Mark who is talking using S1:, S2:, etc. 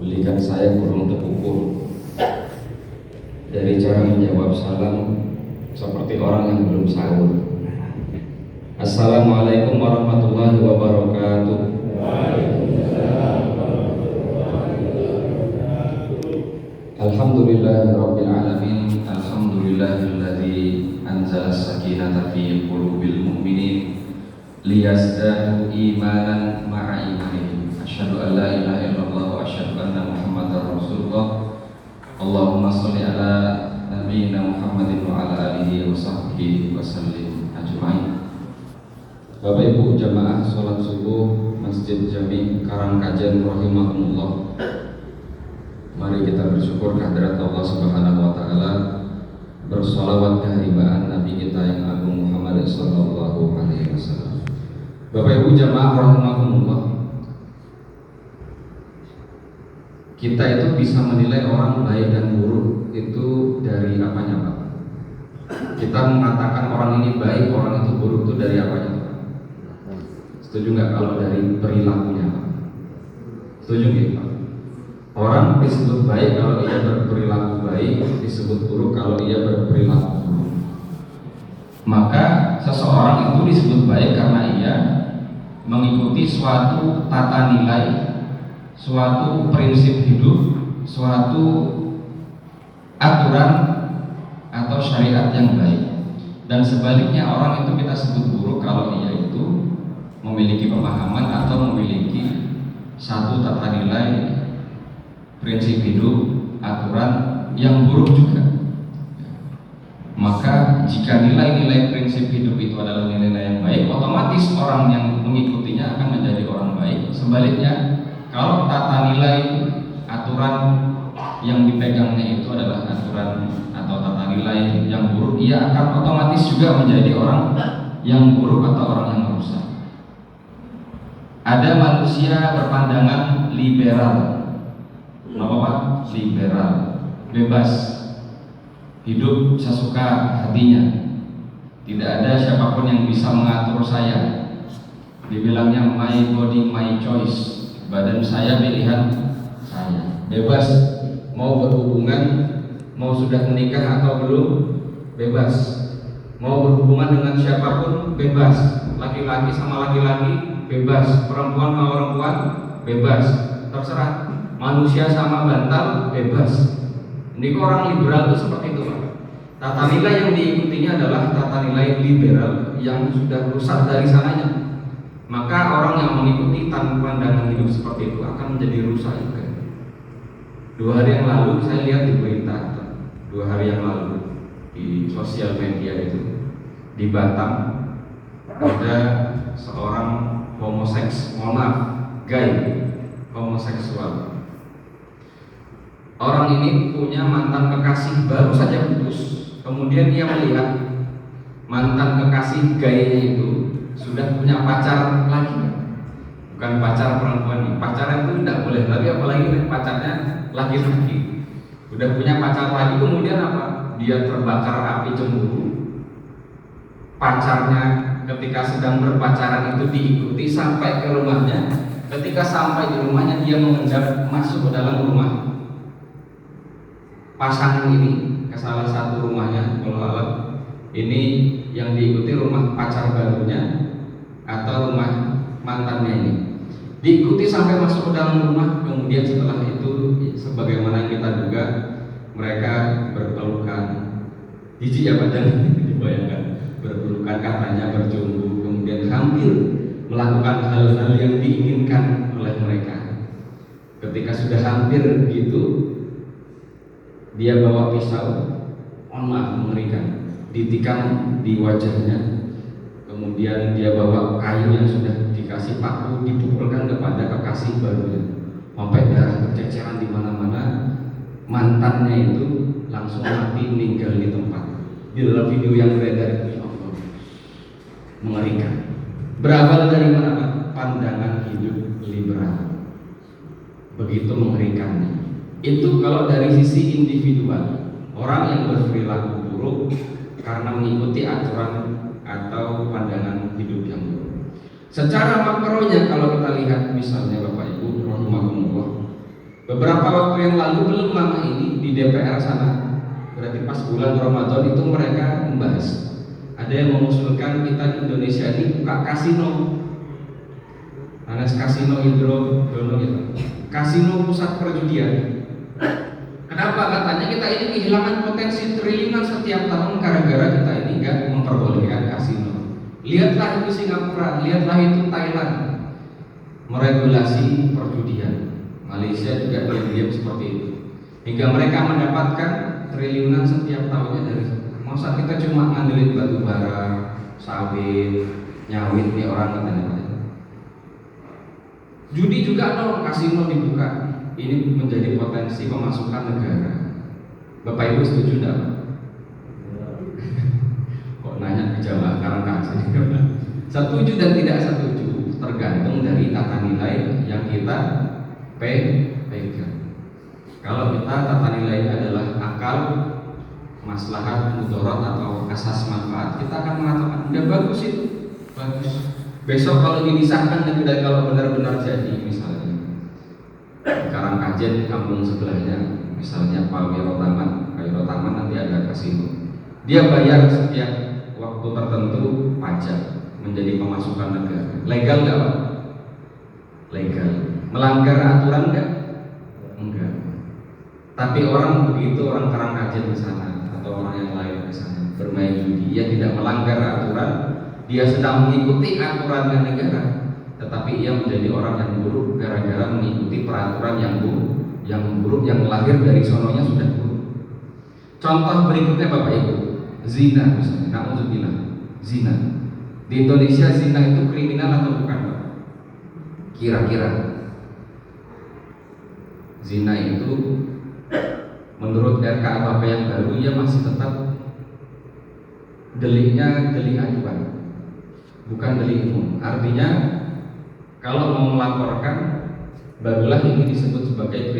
S1: Belikan saya burung terpukul. Dari cara menjawab salam seperti orang yang belum sahur. Assalamualaikum warahmatullahi wabarakatuh. Alhamdulillahirabbil alamin. Alhamdulillahilladzi anzala as-sakinata fi qulubil mu'minin liyazdadu imanan ma'a imanihim. Asyhadu an la ilaha illallah wa asyhadu anna Muhammadar Rasulullah. Allahumma sholli ala nabiyyina Muhammadin wa ala alihi wa sahbihi wa sallim ajma'in. Bapak Ibu jamaah salat subuh Masjid Jami Karangkajen rahimakumullah. Mari kita bersyukur kehadirat Allah Subhanahu wa taala, bersolawat keharibaan Nabi kita yang agung Muhammad sallallahu alaihi wasallam. Bapak Ibu jamaah rahimakumullah, kita itu bisa menilai orang baik dan buruk itu dari apanya, Pak? Kita mengatakan orang ini baik, orang itu buruk itu dari apanya, Pak? Setuju nggak kalau dari perilakunya, Pak? Setuju nggak, Pak? Orang disebut baik kalau ia berperilaku baik, disebut buruk kalau ia berperilaku buruk. Maka seseorang itu disebut baik karena ia mengikuti suatu tata nilai, suatu prinsip hidup, suatu aturan atau syariat yang baik. Dan sebaliknya orang itu kita sebut buruk kalau ia itu memiliki pemahaman atau memiliki satu tata nilai, prinsip hidup, aturan yang buruk juga. Maka jika nilai-nilai prinsip hidup itu adalah nilai-nilai yang baik, otomatis orang yang mengikutinya akan menjadi orang baik. Sebaliknya, kalau tata nilai aturan yang dipegangnya itu adalah aturan atau tata nilai yang buruk, ia akan otomatis juga menjadi orang yang buruk atau orang yang merusak. Ada manusia berpandangan liberal. Apa Pak? Liberal, bebas, hidup sesuka hatinya. Tidak ada siapapun yang bisa mengatur saya. Dibilangnya my body my choice, badan saya pilihan saya. Bebas, mau berhubungan, mau sudah menikah atau belum, bebas. Mau berhubungan dengan siapapun, bebas. Laki-laki sama laki-laki, bebas. Perempuan sama perempuan, bebas. Terserah. Manusia sama bantal, bebas. Ini orang liberal itu seperti itu, Pak. Tata nilai yang diikutinya adalah tata nilai liberal yang sudah rusak dari sananya. Maka orang yang mengikuti tanpa pandangan hidup seperti itu akan menjadi rusak juga. 2 hari yang lalu saya lihat di berita, 2 hari yang lalu di sosial media itu di Batam ada seorang gay homoseksual. Orang ini punya mantan kekasih baru saja putus. Kemudian dia melihat mantan kekasih gayanya itu sudah punya pacar lagi. Bukan pacar perempuan nih. Pacaran itu tidak boleh, tapi apalagi pacarnya laki-laki. Udah punya pacar lagi, kemudian apa? Dia terbakar api cemburu. Pacarnya ketika sedang berpacaran itu diikuti sampai ke rumahnya. Ketika sampai di rumahnya dia mengejar masuk ke dalam rumah pasangan ini ke salah satu rumahnya. Kalau ini yang diikuti rumah pacar barunya atau rumah mantannya ini, diikuti sampai masuk ke dalam rumah. Kemudian setelah itu sebagaimana kita duga mereka berpelukan. Jijik ya badan dibayangkan, berpelukan katanya berjumbu, kemudian hampir melakukan hal-hal yang diinginkan oleh mereka. Ketika sudah hampir begitu, dia bawa pisau, mengerikan, ditikam di wajahnya. Kemudian dia bawa kayu yang sudah dikasih paku, dipukulkan kepada kekasih barunya, sampai darah berceceran di mana-mana. Mantannya itu langsung mati, meninggal di tempat. Di dalam video yang beredar itu, mengerikan. Berawal dari mana? Pandangan hidup liberal. Begitu mengerikannya. Itu kalau dari sisi individual, orang yang berperilaku buruk karena mengikuti aturan atau pandangan hidup yang buruk. Secara makronya kalau kita lihat misalnya Bapak Ibu rahimakumullah, Beberapa waktu yang lalu, belum lama ini, di DPR sana, berarti pas bulan Ramadan itu, mereka membahas, ada yang mengusulkan kita di Indonesia ini buka kasino, kasino hidrodono gitu, kasino pusat perjudian. Kenapa? Katanya kita ini kehilangan potensi triliunan setiap tahun gara-gara kita ini nggak memperbolehkan kasino. Lihatlah itu Singapura, lihatlah itu Thailand, meregulasi perjudian. Malaysia juga diam-diam seperti itu, hingga mereka mendapatkan triliunan setiap tahunnya dari sana. Masa kita cuma ngandelin batu bara, sawit, nyawit nih orang katanya. Judi juga dong, kasino dibuka. Ini menjadi potensi pemasukan negara. Bapak Ibu setuju tidak? Kok nanya ke jamaah Karangkasih? Setuju dan tidak setuju tergantung dari tata nilai yang kita pegang. Kalau kita tata nilainya adalah akal, maslahat, mudarat atau asas manfaat, kita akan mengatakan udah bagus itu, bagus. Besok kalau disahkan dan kalau benar-benar jadi, misalnya Karangkajen kampung sebelahnya, misalnya Pak Wiro Taman nanti ada kasino. Dia bayar setiap waktu tertentu pajak, menjadi pemasukan negara. Legal nggak Pak? Legal. Melanggar aturan nggak? Enggak. Tapi orang begitu, orang Karangkajen ke sana atau orang yang lain ke sana bermain judi, dia tidak melanggar aturan, dia sedang mengikuti aturan negara, tetapi ia menjadi orang yang buruk gara-gara mengikuti peraturan yang buruk yang lahir dari sononya sudah buruk. Contoh berikutnya Bapak Ibu, zina misalnya, na'udzubillah, zina. Di Indonesia zina itu kriminal atau bukan Pak? Kira-kira zina itu menurut RKUHP yang baru, ia masih tetap deliknya delik aduan, bukan delik umum. Artinya kalau mau melaporkan, barulah ini disebut sebagai